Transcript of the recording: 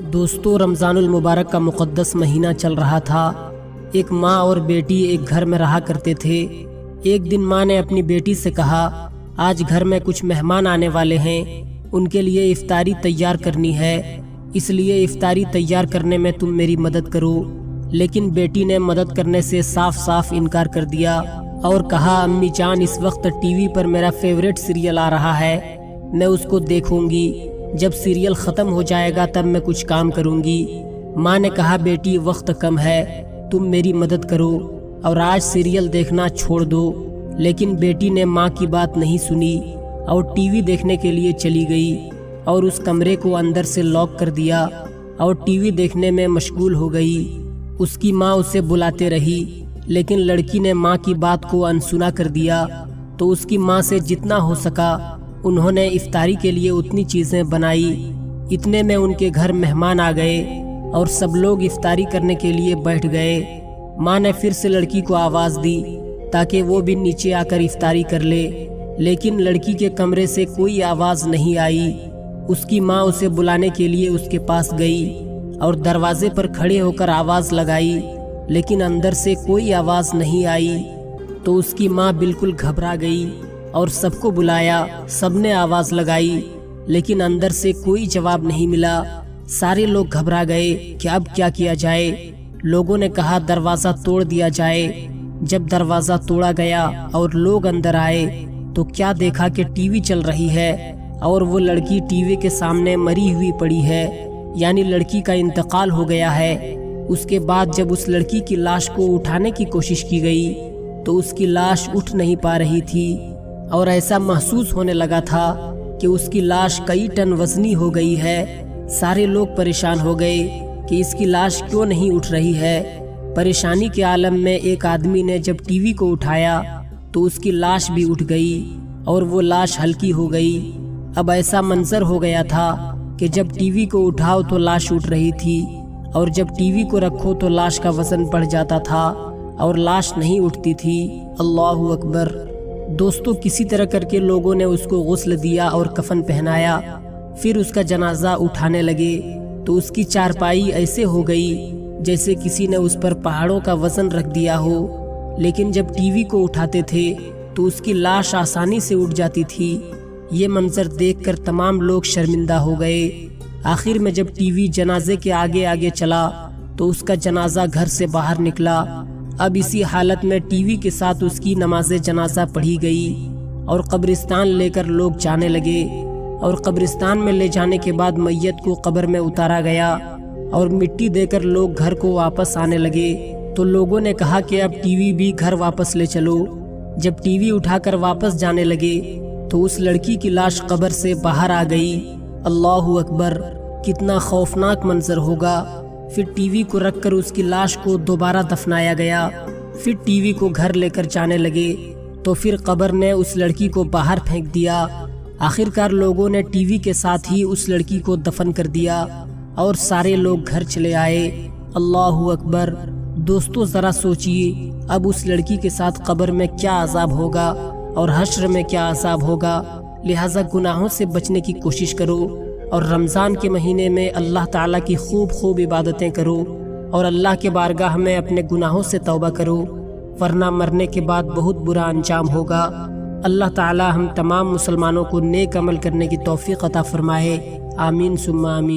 دوستو، رمضان المبارک کا مقدس مہینہ چل رہا تھا۔ ایک ماں اور بیٹی ایک گھر میں رہا کرتے تھے۔ ایک دن ماں نے اپنی بیٹی سے کہا، آج گھر میں کچھ مہمان آنے والے ہیں، ان کے لیے افطاری تیار کرنی ہے، اس لیے افطاری تیار کرنے میں تم میری مدد کرو۔ لیکن بیٹی نے مدد کرنے سے صاف صاف انکار کر دیا اور کہا، امی جان، اس وقت ٹی وی پر میرا فیورٹ سیریل آ رہا ہے، میں اس کو دیکھوں گی، جب سیریل ختم ہو جائے گا تب میں کچھ کام کروں گی۔ ماں نے کہا، بیٹی وقت کم ہے، تم میری مدد کرو اور آج سیریل دیکھنا چھوڑ دو۔ لیکن بیٹی نے ماں کی بات نہیں سنی اور ٹی وی دیکھنے کے لیے چلی گئی اور اس کمرے کو اندر سے لاک کر دیا اور ٹی وی دیکھنے میں مشغول ہو گئی۔ اس کی ماں اسے بلاتے رہی، لیکن لڑکی نے ماں کی بات کو انسنا کر دیا، تو اس کی ماں سے جتنا ہو سکا انہوں نے افطاری کے لیے اتنی چیزیں بنائی۔ اتنے میں ان کے گھر مہمان آ گئے اور سب لوگ افطاری کرنے کے لیے بیٹھ گئے۔ ماں نے پھر سے لڑکی کو آواز دی تاکہ وہ بھی نیچے آ کر افطاری کر لے، لیکن لڑکی کے کمرے سے کوئی آواز نہیں آئی۔ اس کی ماں اسے بلانے کے لیے اس کے پاس گئی اور دروازے پر کھڑے ہو کر آواز لگائی، لیکن اندر سے کوئی آواز نہیں آئی۔ تو اس کی ماں بالکل گھبرا گئی اور سب کو بلایا، سب نے آواز لگائی، لیکن اندر سے کوئی جواب نہیں ملا۔ سارے لوگ گھبرا گئے کہ اب کیا کیا جائے۔ لوگوں نے کہا، دروازہ توڑ دیا جائے۔ جب دروازہ توڑا گیا اور لوگ اندر آئے تو کیا دیکھا کہ ٹی وی چل رہی ہے اور وہ لڑکی ٹی وی کے سامنے مری ہوئی پڑی ہے، یعنی لڑکی کا انتقال ہو گیا ہے۔ اس کے بعد جب اس لڑکی کی لاش کو اٹھانے کی کوشش کی گئی تو اس کی لاش اٹھ نہیں پا رہی تھی اور ایسا محسوس ہونے لگا تھا کہ اس کی لاش کئی ٹن وزنی ہو گئی ہے۔ سارے لوگ پریشان ہو گئے کہ اس کی لاش کیوں نہیں اٹھ رہی ہے۔ پریشانی کے عالم میں ایک آدمی نے جب ٹی وی کو اٹھایا تو اس کی لاش بھی اٹھ گئی اور وہ لاش ہلکی ہو گئی۔ اب ایسا منظر ہو گیا تھا کہ جب ٹی وی کو اٹھاؤ تو لاش اٹھ رہی تھی اور جب ٹی وی کو رکھو تو لاش کا وزن بڑھ جاتا تھا اور لاش نہیں اٹھتی تھی۔ اللہ اکبر۔ دوستو، کسی طرح کر کے لوگوں نے اس کو غسل دیا اور کفن پہنایا، پھر اس کا جنازہ اٹھانے لگے تو اس کی چارپائی ایسے ہو گئی جیسے کسی نے اس پر پہاڑوں کا وزن رکھ دیا ہو۔ لیکن جب ٹی وی کو اٹھاتے تھے تو اس کی لاش آسانی سے اٹھ جاتی تھی۔ یہ منظر دیکھ کر تمام لوگ شرمندہ ہو گئے۔ آخر میں جب ٹی وی جنازے کے آگے آگے چلا تو اس کا جنازہ گھر سے باہر نکلا۔ اب اسی حالت میں ٹی وی کے ساتھ اس کی نماز جنازہ پڑھی گئی اور قبرستان لے کر لوگ جانے لگے، اور قبرستان میں لے جانے کے بعد میت کو قبر میں اتارا گیا اور مٹی دے کر لوگ گھر کو واپس آنے لگے۔ تو لوگوں نے کہا کہ اب ٹی وی بھی گھر واپس لے چلو۔ جب ٹی وی اٹھا کر واپس جانے لگے تو اس لڑکی کی لاش قبر سے باہر آ گئی۔ اللہ اکبر، کتنا خوفناک منظر ہوگا۔ پھر ٹی وی کو رکھ کر اس کی لاش کو دوبارہ دفنایا گیا۔ پھر ٹی وی کو گھر لے کر جانے لگے تو پھر قبر نے اس لڑکی کو باہر پھینک دیا۔ آخرکار لوگوں نے ٹی وی کے ساتھ ہی اس لڑکی کو دفن کر دیا اور سارے لوگ گھر چلے آئے۔ اللہ اکبر۔ دوستو، ذرا سوچئے، اب اس لڑکی کے ساتھ قبر میں کیا عذاب ہوگا اور حشر میں کیا عذاب ہوگا۔ لہٰذا گناہوں سے بچنے کی کوشش کرو اور رمضان کے مہینے میں اللہ تعالیٰ کی خوب عبادتیں کرو اور اللہ کے بارگاہ میں اپنے گناہوں سے توبہ کرو، ورنہ مرنے کے بعد بہت برا انجام ہوگا۔ اللہ تعالیٰ ہم تمام مسلمانوں کو نیک عمل کرنے کی توفیق عطا فرمائے۔ آمین ثم آمین۔